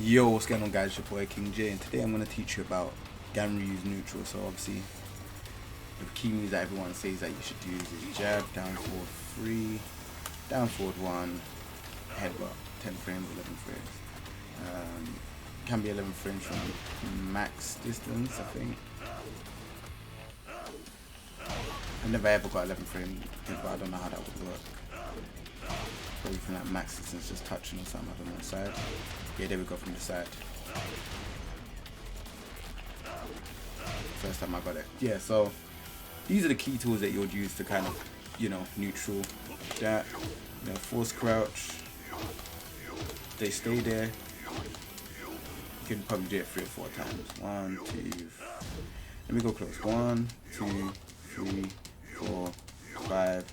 Yo, what's going on guys, your boy King J, and today I'm going to teach you about Ganryu's neutral. So obviously, the key moves that everyone says that you should use is jab, down forward 3, down forward 1, headbutt, 10 frames, 11 frames. Can be 11 frames from max distance, I think. I never ever got 11 frames, but I don't know how that would work. Probably from that max distance, just touching or something. I don't know, side. Yeah, there we go, from the side. First time I got it. Yeah, so these are the key tools that you would use to kind of, neutral that. Force crouch. They stay there. You can probably do it 3 or 4 times. 1, 2. Let me go close. 1, 2, 3, 4, 5.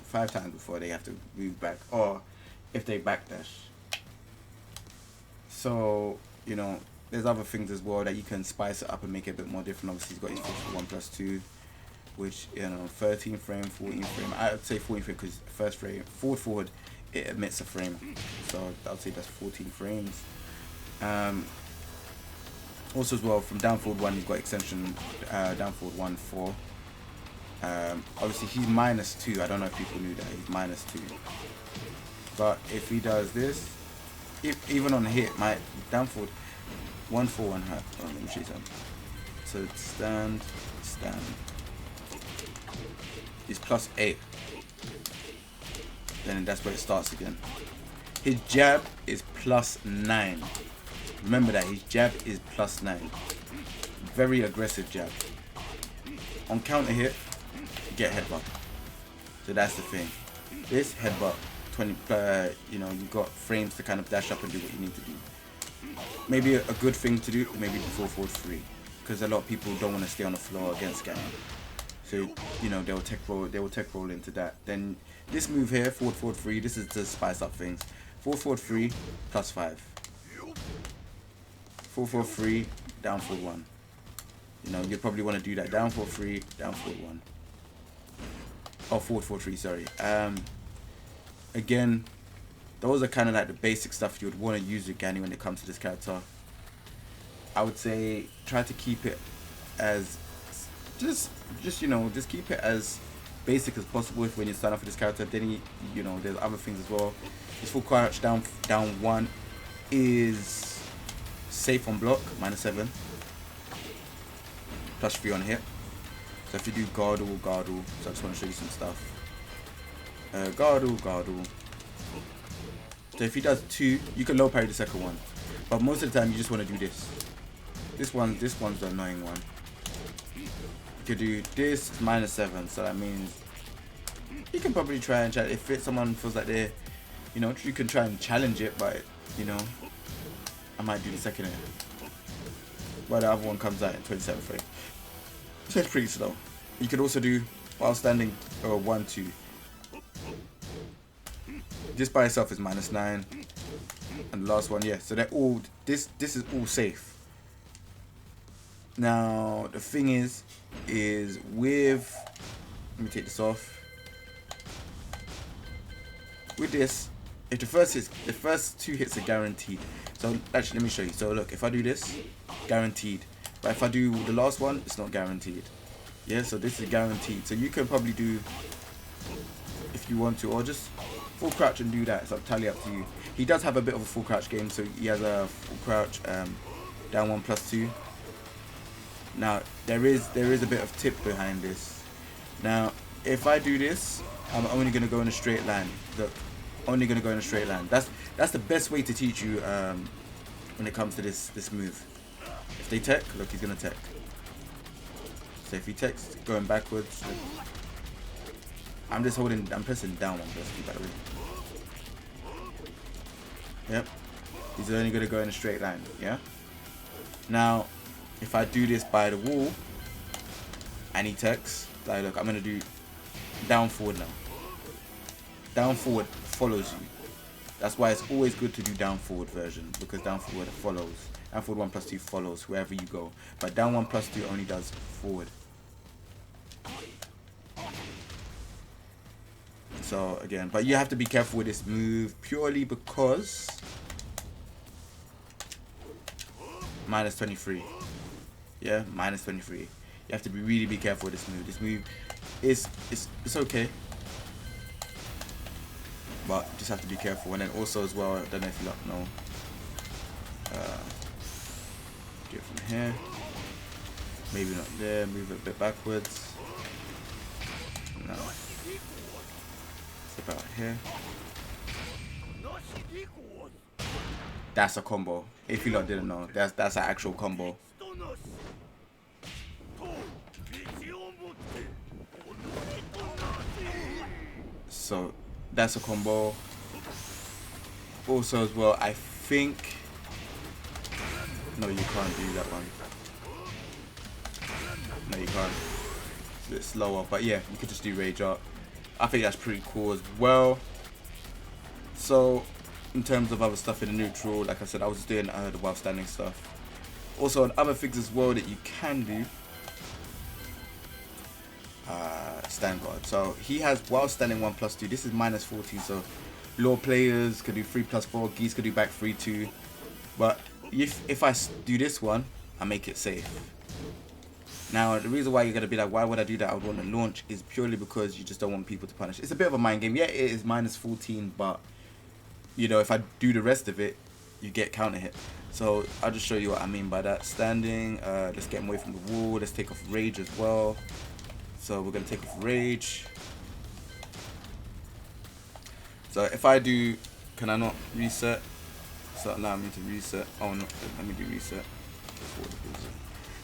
5 times before they have to move back, or if they backdash. So, there's other things as well that you can spice it up and make it a bit more different. Obviously, he's got his 1+2, which, 13 frame, 14 frame. I would say 14 frame because first frame, forward, it emits a frame. So I would say that's 14 frames. Also as well, from down forward 1, he's got extension, down forward 1, 4. Obviously he's -2. I don't know if people knew that he's -2. But if he does this, even on hit, my down forward 1, 4, 1 hurt. Oh, let me show you something. So stand. He's +8. Then that's where it starts again. His jab is +9. Remember that his jab is +9. Very aggressive jab. On counter hit, get headbutt. So that's the thing. This headbutt 20 you got frames to kind of dash up and do what you need to do. Maybe a good thing to do, maybe before forward 3, because a lot of people don't want to stay on the floor against Ganryu. So they will tech roll into that. Then this move here, forward 3, this is to spice up things. Forward 3 +5. Forward 3, down forward 1. You probably want to do that. Down forward 3, down forward 1. Oh, forward 3, sorry. Again, those are kind of like the basic stuff you would want to use with Ganryu when it comes to this character. I would say try to keep it as just keep it as basic as possible when you start off with this character. Then there's other things as well. His full crouch down 1 is safe on block, -7. +3 on hit. So if you do Gardu, so I just want to show you some stuff. Gardu. So if he does 2, you can low parry the second one. But most of the time you just want to do this. This one's the annoying one. You could do this, -7, so that means you can probably try and challenge. If someone feels like they're, you can try and challenge it, but I might do the second hit. But the other one comes out in 27 frames. So it's pretty slow. You could also do while standing 1, 2. This by itself is -9, and the last one, yeah. So they're all this is all safe. Now the thing is with, let me take this off. With this, if the first 2 hits are guaranteed. So actually, let me show you. So look, if I do this, guaranteed. But if I do the last one, it's not guaranteed. Yeah, so this is guaranteed. So you can probably do, if you want to, or just full crouch and do that. It's entirely up to you. He does have a bit of a full crouch game, so he has a full crouch down 1 +2. Now there is a bit of tip behind this. Now if I do this, I'm only gonna go in a straight line. Look, only gonna go in a straight line. That's the best way to teach you when it comes to this move. If they tech, look, he's gonna tech. So if he techs going backwards, look, I'm pressing down 1 +2, by the way. Yep. He's only gonna go in a straight line, yeah? Now, if I do this by the wall and he techs, like look, I'm gonna do down forward now. Down forward follows you. That's why it's always good to do down forward version, because down forward follows. Down forward 1 +2 follows wherever you go. But down 1 +2 only does forward. So again, but you have to be careful with this move purely because minus 23. Yeah, minus 23. You have to really be careful with this move. This move is it's okay, but you just have to be careful. And then also as well, I don't know if you lot know. Do it from here. Maybe not there. Move it a bit backwards. No. Step out here. That's a combo. If you lot didn't know, that's an actual combo. So that's a combo. Also as well, I think. No, you can't do that one. No, you can't. It's a bit slower, but yeah, you could just do rage art. I think that's pretty cool as well. So, in terms of other stuff in the neutral, like I said, I was just doing the while standing stuff. Also, on other things as well that you can do. Stand guard. So he has while standing 1+2. This is minus 14. So low players could do 3+4. Geese could do back 3-2. But if I do this one, I make it safe. Now the reason why you're gonna be like, why would I do that? I would want to launch is purely because you just don't want people to punish. It's a bit of a mind game. Yeah, it is minus 14, but you know, if I do the rest of it, you get counter hit. So I'll just show you what I mean by that. Standing. Let's get him away from the wall. Let's take off rage as well. So we're gonna take off rage. So if I do, can I not reset? So allow me to reset. Oh no, let me do reset.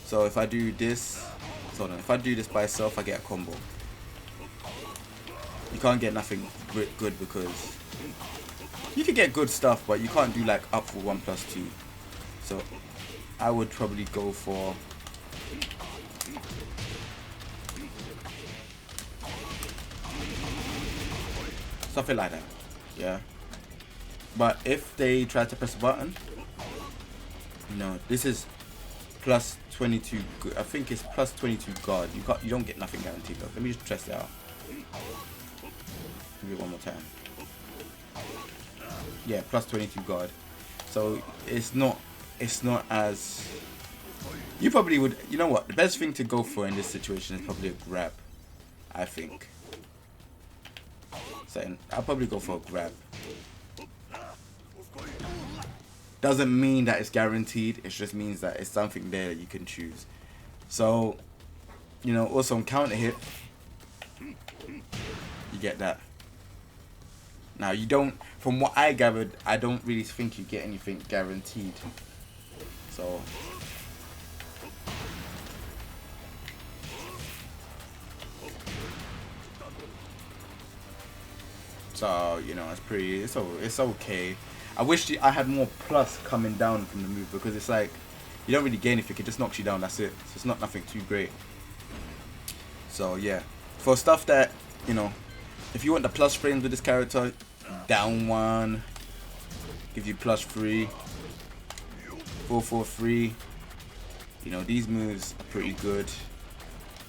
So if I do this, hold on. If I do this by itself, I get a combo. You can't get nothing good because you can get good stuff, but you can't do like up for 1+2. So I would probably go for something like that, yeah. But if they try to press a button, no, this is plus 22. I think it's plus 22 guard. You don't get nothing guaranteed though. Let me just test it out. Give it one more time. Yeah, plus 22 guard. So it's not as. You probably would. You know what? The best thing to go for in this situation is probably a grab. I think. I'll probably go for a grab. Doesn't mean that it's guaranteed. It just means that it's something there that you can choose. So, you know, also on counter hit, you get that. Now you don't. From what I gathered, I don't really think you get anything guaranteed. So. So, you know, it's okay. I wish I had more plus coming down from the move because it's like you don't really gain anything. It just knocks you down. That's it. So it's not nothing too great. So yeah, for stuff that, you know, if you want the plus frames with this character, down 1 gives you plus 3, 4-4-3. You know, these moves are pretty good.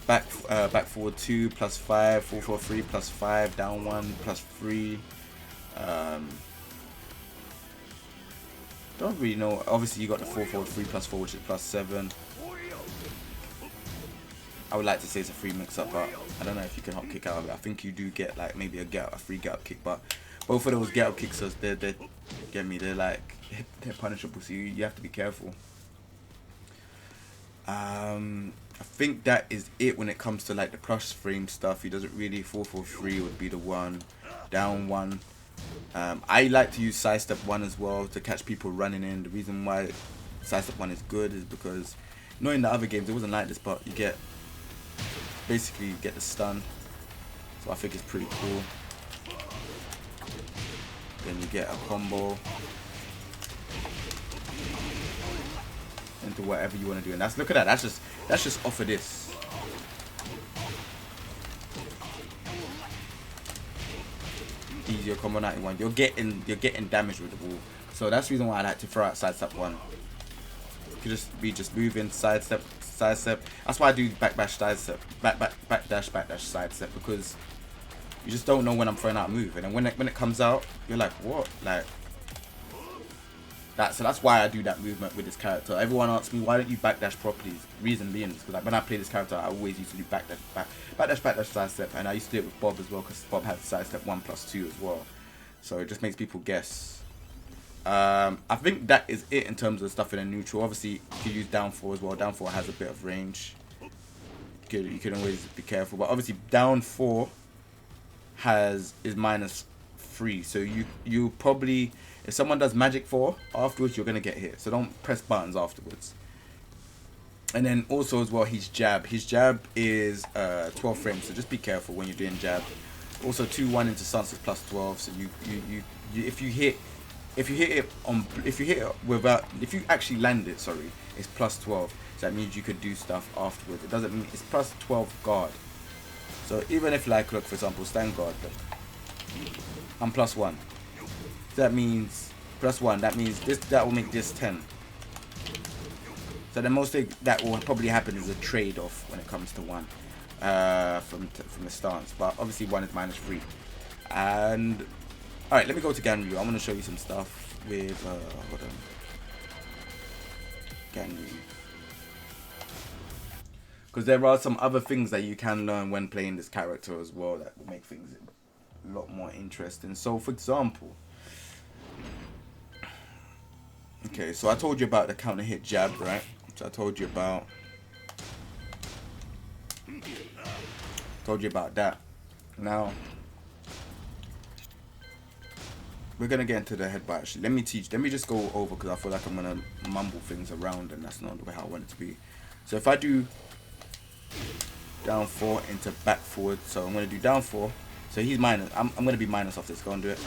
Back forward 2 plus 5, 4-4-3 plus 5, down 1 plus 3. Don't really know. Obviously, you got the 4-4-3 plus 4, which is plus 7. I would like to say it's a free mix-up, but I don't know if you can hop kick out of it. I think you do get like maybe a free get-up kick, but both of those get-up kicks, they're get me. They're like they're punishable, so you have to be careful. I think that is it when it comes to like the plus frame stuff. He doesn't really 4-4-3 would be the one, down 1. I like to use sidestep 1 as well to catch people running in. The reason why sidestep 1 is good is because not in the other games it wasn't like this, but you get basically you get the stun. So I think it's pretty cool. Then you get a combo into whatever you want to do, and that's, look at that. That's just off of this. Easier combo 91. You're getting damage with the ball, so that's the reason why I like to throw out sidestep 1. You could just be moving sidestep. That's why I do backdash sidestep, because you just don't know when I'm throwing out a move, and then when it comes out, you're like, what? Like, So that's why I do that movement with this character. Everyone asks me, why don't you backdash properly? Reason being is because like when I play this character, I always used to do backdash, sidestep, and I used to do it with Bob as well because Bob had sidestep 1+2 as well. So it just makes people guess. I think that is it in terms of stuff in a neutral. Obviously, you can use down 4 as well. Down 4 has a bit of range. You can always be careful, but obviously down 4 is -3. So you probably, if someone does magic 4 afterwards, you're gonna get hit. So don't press buttons afterwards. And then also as well, his jab is 12 frames. So just be careful when you're doing jab. Also 2-1 into stance is +12. So if you actually land it, sorry, it's +12. So that means you could do stuff afterwards. It doesn't mean it's +12 guard. So even if, like, look, for example, stand guard, look, I'm +1. So that means +1. That means that will make this 10. So the most thing that will probably happen is a trade off when it comes to 1 from the stance. But obviously 1 is -3. And all right, let me go to Ganryu. I want to show you some stuff with hold on, Ganryu. Because there are some other things that you can learn when playing this character as well that make things a lot more interesting. So, for example, okay, so I told you about the counter hit jab, right? So I told you about that. Now, we're gonna get into the headbutt. Actually, let me just go over because I feel like I'm gonna mumble things around, and that's not the way how I want it to be. So if I do down 4 into back forward, so I'm gonna do down 4. So he's minus. I'm gonna be minus off this. Go and do it.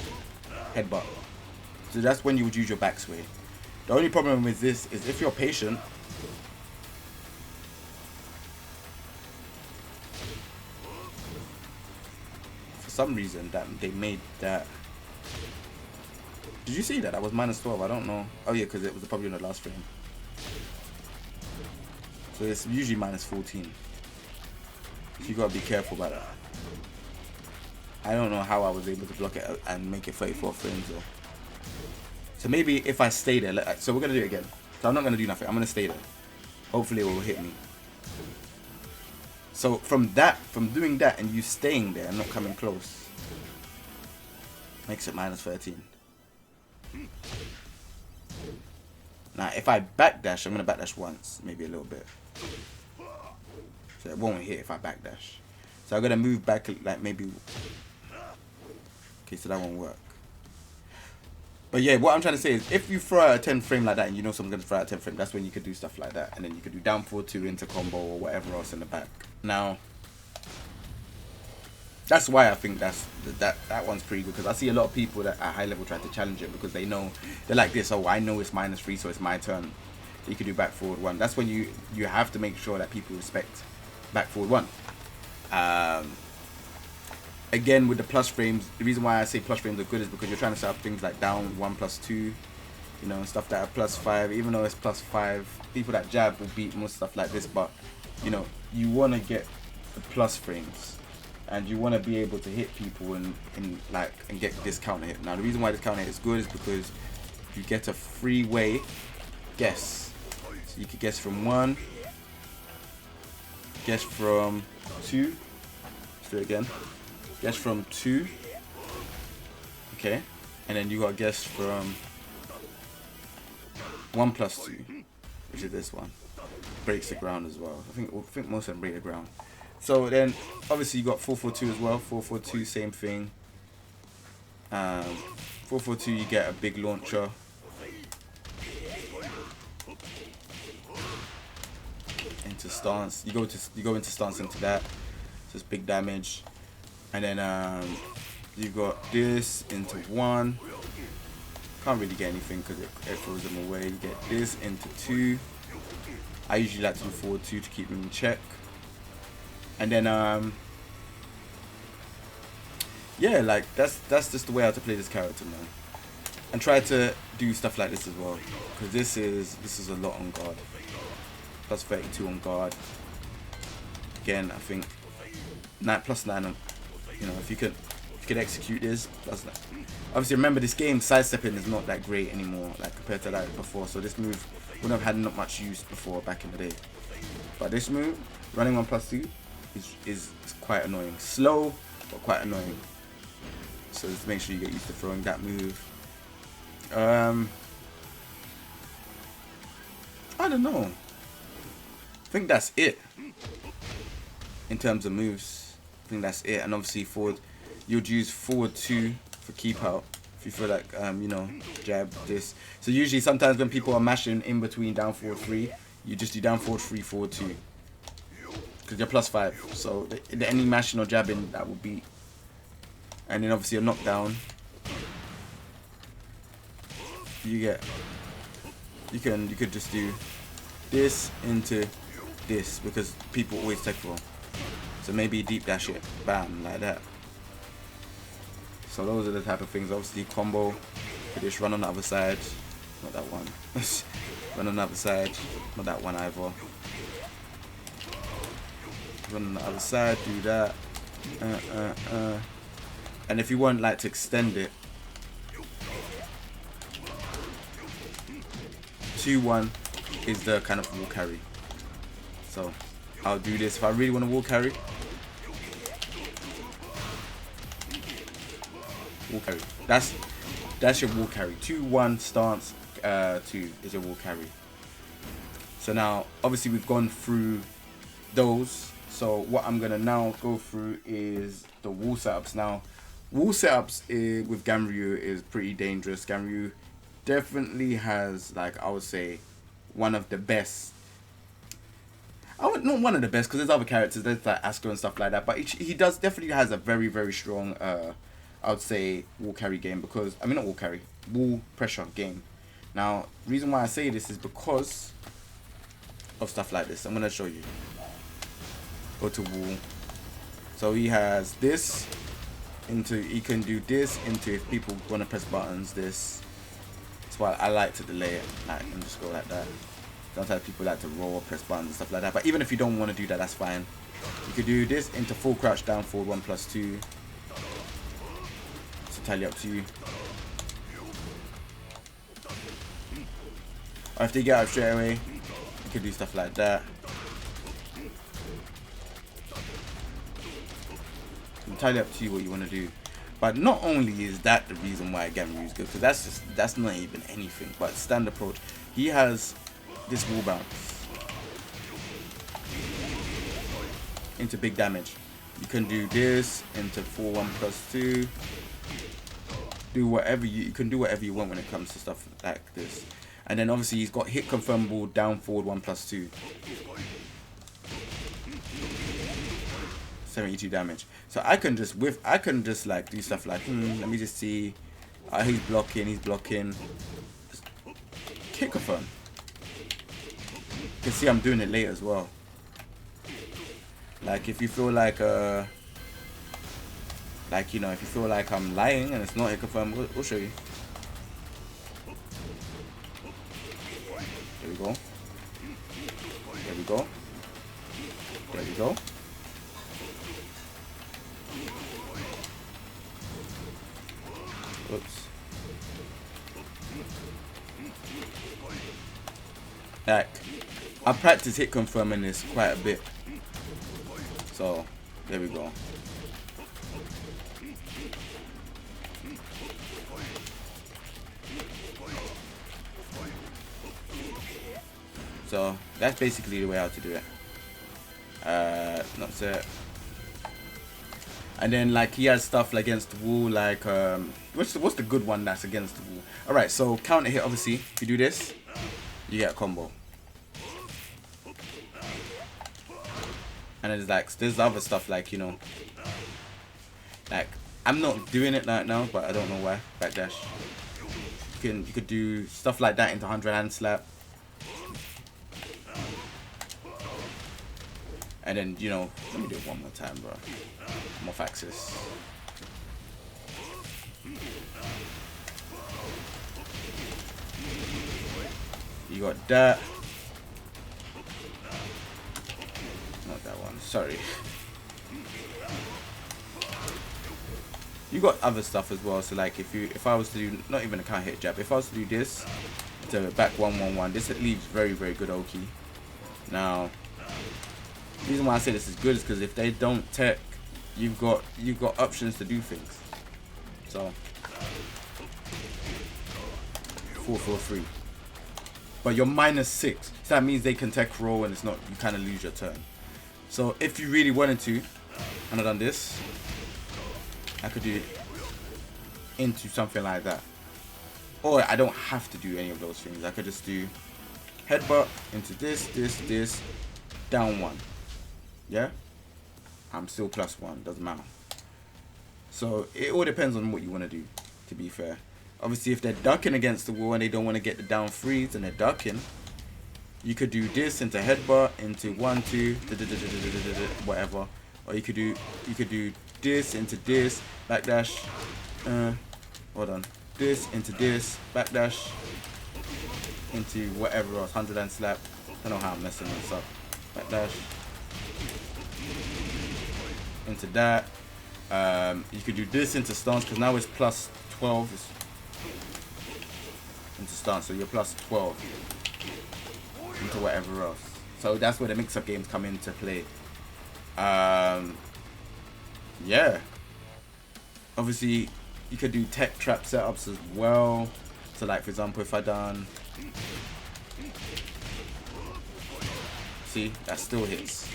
Headbutt. So that's when you would use your back sway. The only problem with this is if you're patient. For some reason that they made that. Did you see that? That was -12. I don't know. Oh yeah, because it was probably in the last frame. So it's usually -14. So you gotta be careful about that. I don't know how I was able to block it and make it 34 frames though. So maybe if I stay there, so we're gonna do it again. So I'm not gonna do nothing. I'm gonna stay there. Hopefully it will hit me. So from doing that and you staying there and not coming close, makes it -13. Now if I backdash, I'm gonna backdash once, maybe a little bit. So it won't hit if I backdash. So I'm gonna move back like maybe. Okay, so that won't work. But yeah, what I'm trying to say is if you throw out a 10 frame like that and you know someone's gonna throw out a 10 frame, that's when you could do stuff like that. And then you could do down 4-2 into combo or whatever else in the back. Now that's why I think that one's pretty good, because I see a lot of people that at high level try to challenge it because they know they're like this. Oh, I know it's -3, so it's my turn. You can do back forward 1. That's when you have to make sure that people respect back forward 1. Again, with the plus frames, the reason why I say plus frames are good is because you're trying to set up things like down 1+2, you know, and stuff that are +5. Even though it's +5, people that jab will beat most stuff like this. But you know, you want to get the plus frames, and you want to be able to hit people and get this counter hit. Now, the reason why this counter hit is good is because you get a three-way guess. So you could guess from 1, guess from 2. Let's do it again. Guess from 2, okay, and then you got guess from 1+2, which is this one. Breaks the ground as well. I think most of them break the ground. So then, obviously, you got 4-4-2 as well. 4-4-2, same thing. 4-4-2, you get a big launcher. Into stance. You go into stance into that. So it's big damage. And then you got this into 1. Can't really get anything because it throws them away. You get this into 2. I usually like to do forward 2 to keep them in check. And then yeah, like that's just the way how to play this character, man. And try to do stuff like this as well, because this is a lot on guard. Plus 32 on guard. Again, I think +9. You know, if you can could execute this. Plus that. Obviously, remember this game sidestepping is not that great anymore, like compared to that before. So this move wouldn't have had not much use before back in the day. But this move, running 1+2, is quite annoying. Slow, but quite annoying. So just make sure you get used to throwing that move. I don't know. I think that's it in terms of moves. I think that's it. And obviously forward, you'd use forward 2 for keep out if you feel like you know, jab this. So usually sometimes when people are mashing in between down forward 3, you just do down forward 3, forward 2, because you're +5. So any mashing or jabbing that would be, and then obviously a knockdown. You could just do this into this, because people always take for. So maybe deep dash it, bam, like that. So those are the type of things. Obviously combo, you could just run on the other side, not that one. Run on the other side, not that one either. Run on the other side, do that. And if you want like to extend it, 2-1 is the kind of wall carry. So I'll do this if I really want to wall carry. Wall carry. That's your wall carry. 2-1 stance. 2 is your wall carry. So now, obviously, we've gone through those. So what I'm gonna now go through is the wall setups. Now, wall setups with Ganryu is pretty dangerous. Ganryu definitely has, like, I would say, one of the best. Not one of the best, because there's other characters, there's like Asuka and stuff like that, but he definitely has a very, very strong, I would say, wall carry game, because, I mean, not wall carry, wall pressure game. Now, reason why I say this is because of stuff like this. I'm going to show you. Go to wall. So he has this into, he can do this into, if people want to press buttons, this. That's why I like to delay it, like, and just go like that. Sometimes people like to roll or press buttons and stuff like that, but even if you don't want to do that, that's fine. You could do this into full crouch down forward 1+2. It's entirely up to you. Or if they get out straight away, you could do stuff like that. Entirely up to you what you want to do. But not only is that the reason why Ganryu is good, because that's not even anything, but stand approach. He has this wall bounce into big damage. You can do this into 4-1+2. Do whatever you can do whatever you want when it comes to stuff like this. And then obviously he's got hit confirmable down forward 1+2. 72 damage. So I can just like do stuff like let me just see. He's blocking. Hit confirm. You can see I'm doing it late as well. Like if you feel like you know, if you feel like I'm lying and it's not hit confirm, we'll show you. There we go. There we go. There we go. Oops. Like, I practice hit confirming this quite a bit. So, there we go. So, that's basically the way how to do it. That's it. And then, like, he has stuff against the wall, like, what's the good one that's against the wall? Alright, so counter hit, obviously. If you do this, you get a combo. And then there's other stuff, like, you know, like, I'm not doing it right now, but I don't know why. Backdash. You could do stuff like that into 100 hand slap. And then, you know, let me do it one more time, bro. I'm off axis. You got that. Not that one, sorry. You got other stuff as well. So like if I was to do not even a counter hit jab, if I was to do this to back 1-1-1, this leaves very good Oki. Now, the reason why I say this is good is because if they don't tech, you've got options to do things. So 4-4-3. But you're -6, so that means they can tech roll and it's not, you kind of lose your turn. So if you really wanted to, and I've done this, I could do it into something like that. Or I don't have to do any of those things. I could just do headbutt into this, down 1. Yeah? I'm still +1, doesn't matter. So it all depends on what you want to do, to be fair. Obviously, if they're ducking against the wall and they don't want to get the down 3s and they're ducking, you could do this into headbutt, into 1, 2, whatever. Or you could do this into this, backdash, hold on, this into this, backdash, into whatever else, 100 and slap. I don't know how I'm messing this up. Backdash, into that. You could do this into stance because now it's +12 into stance, so you're +12 into whatever else. So that's where the mix-up games come into play. Yeah. Obviously, you could do tech trap setups as well. So like, for example, if I done... See, that still hits.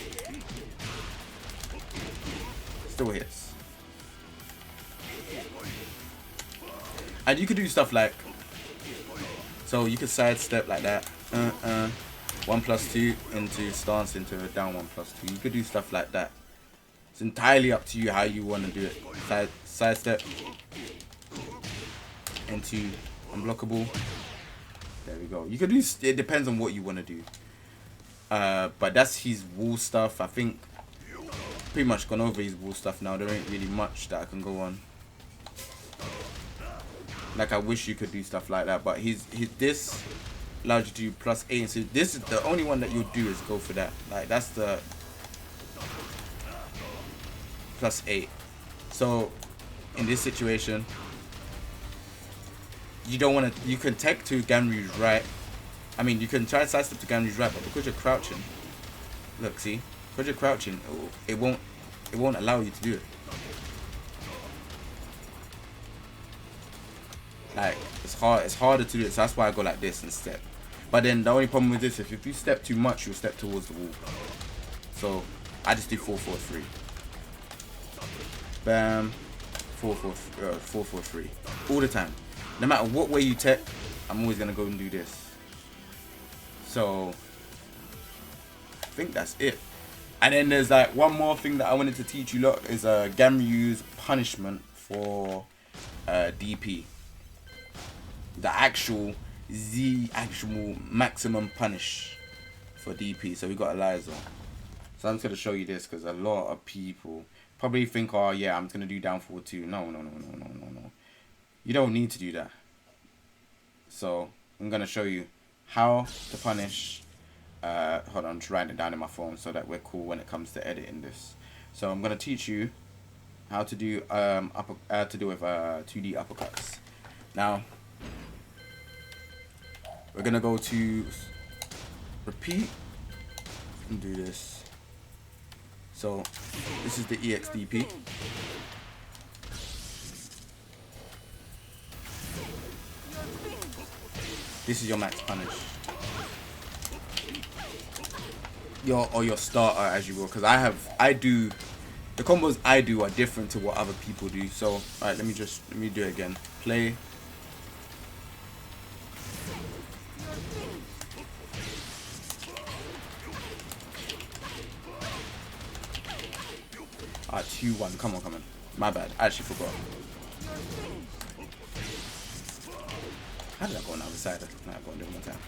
Still hits. And you could do stuff like... So you could sidestep like that. 1+2 into stance into a down 1+2. You could do stuff like that. It's entirely up to you how you want to do it. Sidestep into unblockable. There we go. You could do. It depends on what you want to do. But that's his wall stuff. I think pretty much gone over his wall stuff now. There ain't really much that I can go on. Like I wish you could do stuff like that, but this allows you to do +8. So this is the only one that you'll do is go for that. Like that's the +8. So in this situation, you don't want to. You can tech to Ganryu's right. I mean, you can try to sidestep to Ganryu's right, but because you're crouching, look, see, because you're crouching, it won't allow you to do it. Like it's harder to do it. So that's why I go like this instead. But then the only problem with this is if you step too much, you'll step towards the wall. So I just do 4-4-3. Bam, 4-4-3 all the time. No matter what way you tech, I'm always gonna go and do this. So I think that's it. And then there's like one more thing that I wanted to teach you lot is Ganryu's punishment for DP. The actual maximum punish for DP. So we got Eliza. So I'm just gonna show you this because a lot of people probably think, oh yeah, I'm gonna do down forward too. No. You don't need to do that. So I'm gonna show you how to punish. Hold on, I'm just writing it down in my phone so that we're cool when it comes to editing this. So I'm gonna teach you how to do to do with 2D uppercuts. Now we're gonna go to repeat and do this. So this is the EXDP. This is your max punish. Your starter, as you will, because I do the combos I do are different to what other people do. So alright, let me do it again. Play. Ah, 2-1. Come on. My bad. I actually forgot. How did I go on the other side? No, I'm going to do it one more time.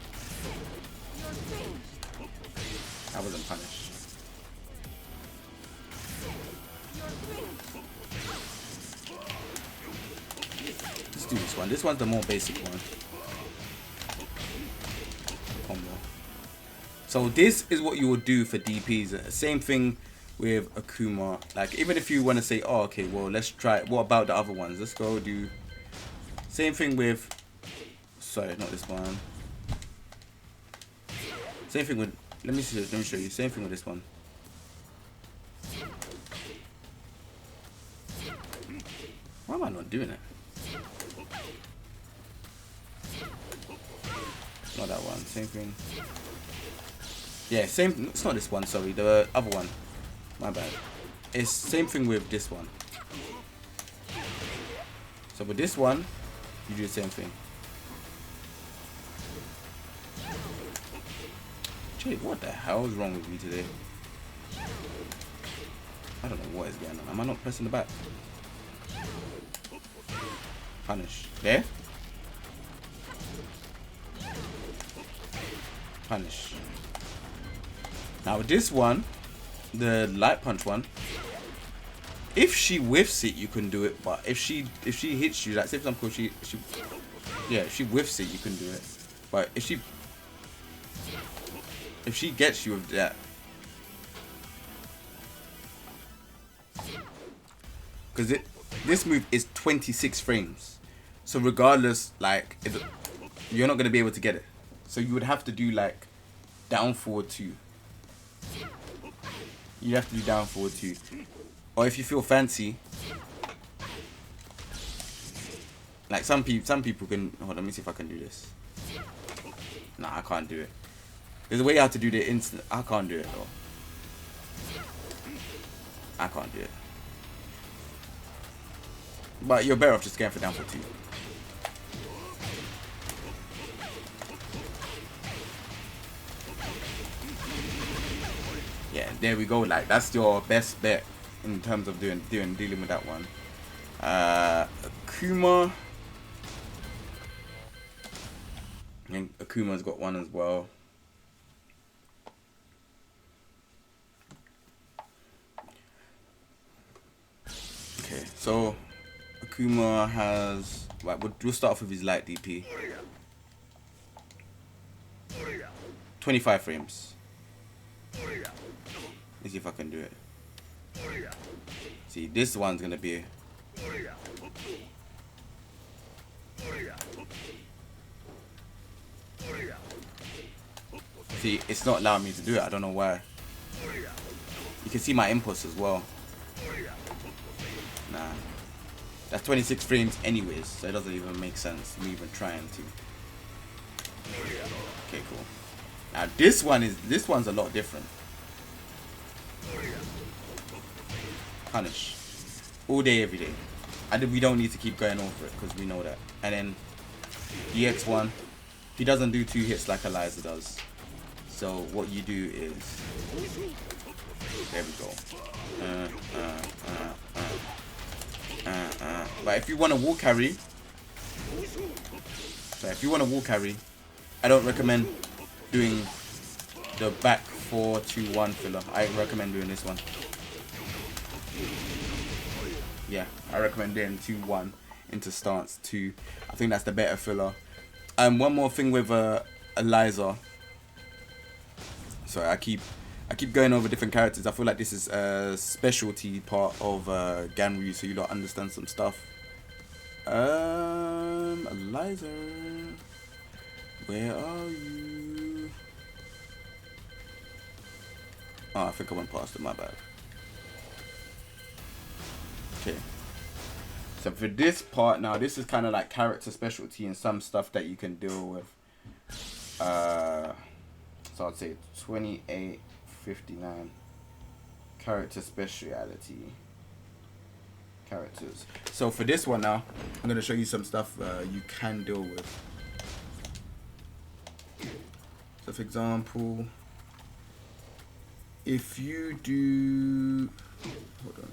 I wasn't punished. Let's do this one. This one's the more basic one. Combo. So this is what you would do for DPs. Same thing with Akuma. Like, even if you want to say, oh, okay, well, let's try it. What about the other ones? Let's go do same thing with, sorry, not this one. Same thing with, let me show you. Same thing with this one. Why am I not doing it? Not that one. Same thing. Yeah, same. It's not this one. Sorry, the other one. My bad. It's same thing with this one. So with this one, you do the same thing. Gee, what the hell is wrong with me today? I don't know what is going on. Am I not pressing the back? Punish. There? Punish. Now with this one, the light punch one, if she whiffs it, you can do it. But if she hits you, like say for example, if she whiffs it, you can do it. But if she gets you with that, because this move is 26 frames, so regardless, like you're not gonna be able to get it. So you would have to do like down forward 2. You have to do down forward 2, or if you feel fancy, like some people can. Hold on, let me see if I can do this. Nah, I can't do it. There's a way how to do the instant. I can't do it though. I can't do it. But you're better off just going for down for 2. Yeah, there we go. Like that's your best bet in terms of dealing with that one. Akuma. I think Akuma's got one as well. Okay, so Akuma has. Right, we'll start off with his light DP. 25 frames. Let's see if I can do it. See, this one's gonna be. See, it's not allowing me to do it. I don't know why. You can see my inputs as well. Nah. That's 26 frames anyways, so it doesn't even make sense me even trying to. Okay, cool. Now this one's a lot different. Punish. All day, every day. We don't need to keep going over it because we know that. And then EX1, he doesn't do 2 hits like Eliza does. So what you do is, there we go. But if you want to wall carry, I don't recommend doing the back 4-2-1 filler. I recommend doing this one. Yeah, I recommend doing 2-1 into stance 2. I think that's the better filler. One more thing with Eliza. Sorry, I keep going over different characters. I feel like this is a specialty part of Ganryu, so you don't understand some stuff. Eliza, where are you? Oh, I think I went past it. My bad. Okay. So for this part now, this is kind of like character specialty and some stuff that you can deal with. So I'd say 2859 character speciality characters. So for this one now, I'm gonna show you some stuff you can deal with. So for example, if you do, hold on.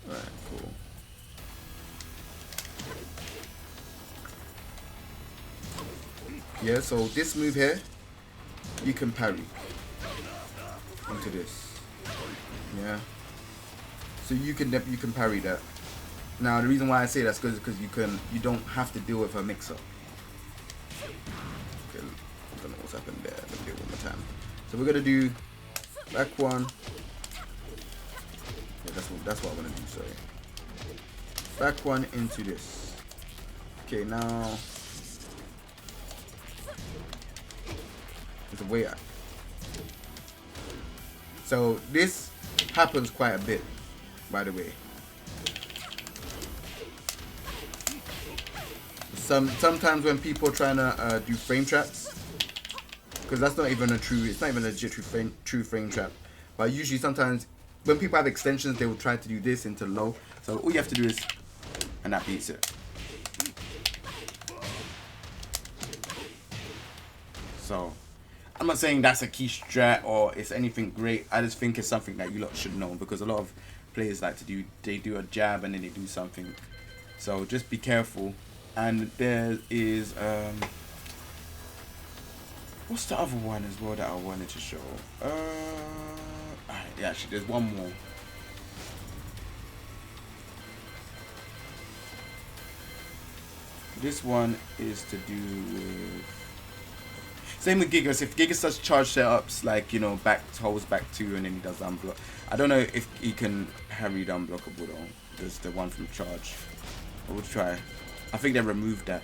Alright, cool. Yeah, so this move here, you can parry into this. Yeah. So you can parry that. Now the reason why I say that's because you don't have to deal with a mix-up. Okay, I don't know what's happened there. Let me do it one more time. So we're gonna do Back one. Yeah, that's what I want to do. Sorry. Back one into this. Okay, now there's a way out. So this happens quite a bit, by the way. Sometimes when people are trying to do frame traps, because that's not even a true, it's not even a legit true frame trap. But usually sometimes when people have extensions, they will try to do this into low. So all you have to do is, and that beats it. So I'm not saying that's a key strat or it's anything great. I just think it's something that you lot should know, because a lot of players like to do, they do a jab and then they do something. So just be careful. And there is what's the other one as well that I wanted to show? Yeah, actually there's one more. This one is to do with, same with Gigas. If Gigas does charge setups, like, you know, back holds back 2 and then he does unblock. I don't know if he can parry the unblockable though. There's the one from charge. I would try. I think they removed that.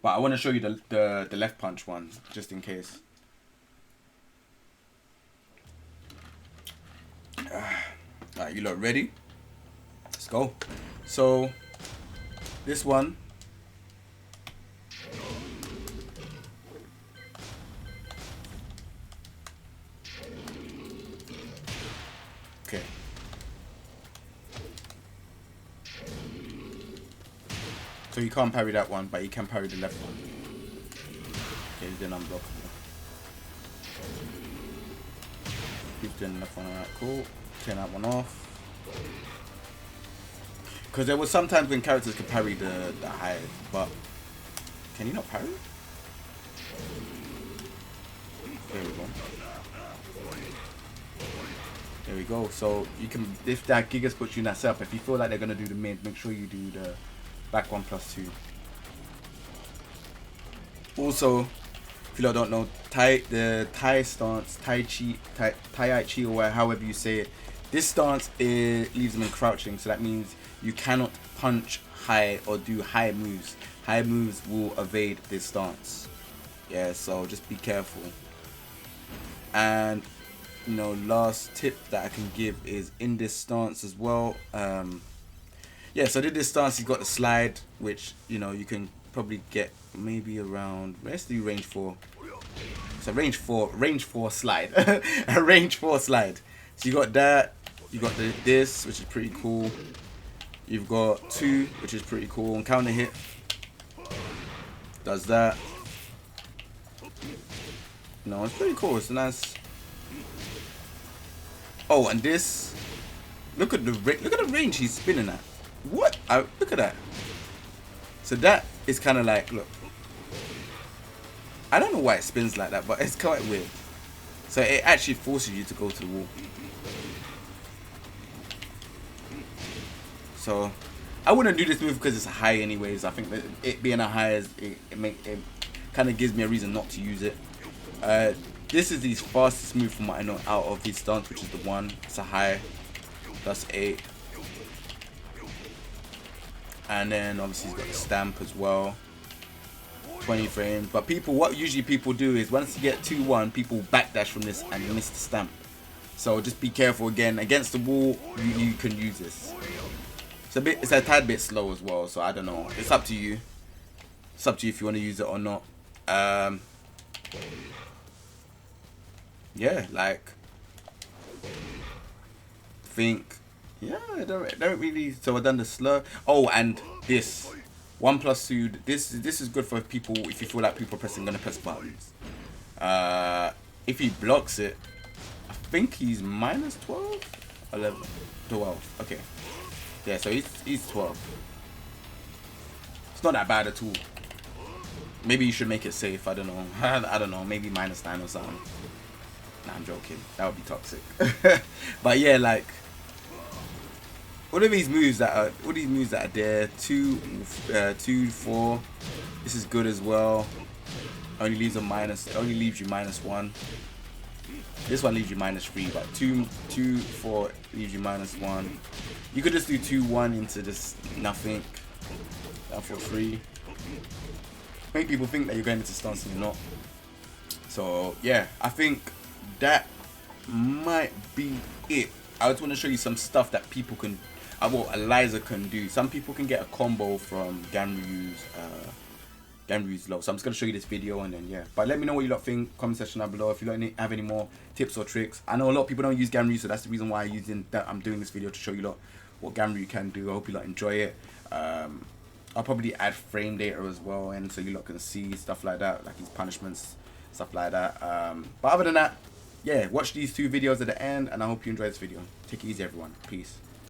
But I want to show you the left punch one, just in case. Alright, you lot ready? Let's go. So this one, okay. So you can't parry that one, but you can parry the left one. Okay, he's doing unblockable. He's doing the left one. Alright, cool. Turn that one off. Because there was sometimes when characters could parry the high, but can you not parry? There we go. There we go. So you can, if that Gigas puts you in that setup, if you feel like they're gonna do the mid, make sure you do the back 1+2. Also, if you lot don't know, the Thai stance, Tai Chi, or however you say it, this stance leaves them in crouching, so that means you cannot punch high or do high moves. High moves will evade this stance. Yeah, so just be careful. And you know, last tip that I can give is in this stance as well. Yeah, so in this stance, he's got the slide, which, you know, you can probably get maybe around, let's do range 4. So range 4 slide. A range 4 slide. So you got that, you got this, which is pretty cool. You've got 2, which is pretty cool. On counter hit, does that. No, it's pretty cool. It's a nice. Oh, and this, look at the range he's spinning at. What? Look at that. So that is kind of like, look. I don't know why it spins like that, but it's quite weird. So it actually forces you to go to the wall. So I wouldn't do this move because it's a high anyways. I think that it being a high, it kind of gives me a reason not to use it. This is the fastest move from what I know out of his stance, which is the 1. It's a high. That's 8. And then obviously he's got the stamp as well. 20 frames. But what usually people do is once you get 2-1, people backdash from this and miss the stamp. So just be careful again. Against the wall, you can use this. It's a tad bit slow as well, so I don't know. It's up to you. It's up to you if you want to use it or not. Yeah, like, think, yeah, I don't really. So I've done the slur. Oh, and this 1+2. This is good for people if you feel like people gonna press buttons. If he blocks it, I think he's -12, 11, 12. Okay, yeah. So he's 12. It's not that bad at all. Maybe you should make it safe. I don't know. I don't know. Maybe -9 or something. Nah, I'm joking. That would be toxic. But yeah, like all these moves that are there. 2, 4. This is good as well. only leaves a minus. It only leaves you -1. This one leaves you -3, but 2, 2, 4 leaves you -1. You could just do 2, 1 into just nothing. That for free. Make people think that you're going into stance and you're not. So yeah, I think that might be it. I just want to show you some stuff that people can, well, Eliza can do. Some people can get a combo from Ganryu's low. So I'm just going to show you this video and then yeah. But let me know what you lot think. Comment section down below if you lot have any more tips or tricks. I know a lot of people don't use Ganryu, so that's the reason why I'm doing this video, to show you lot what Ganryu can do. I hope you lot enjoy it. I'll probably add frame data as well, and so you lot can see stuff like that, like his punishments, stuff like that. But other than that, yeah, watch these 2 videos at the end, and I hope you enjoy this video. Take it easy, everyone. Peace.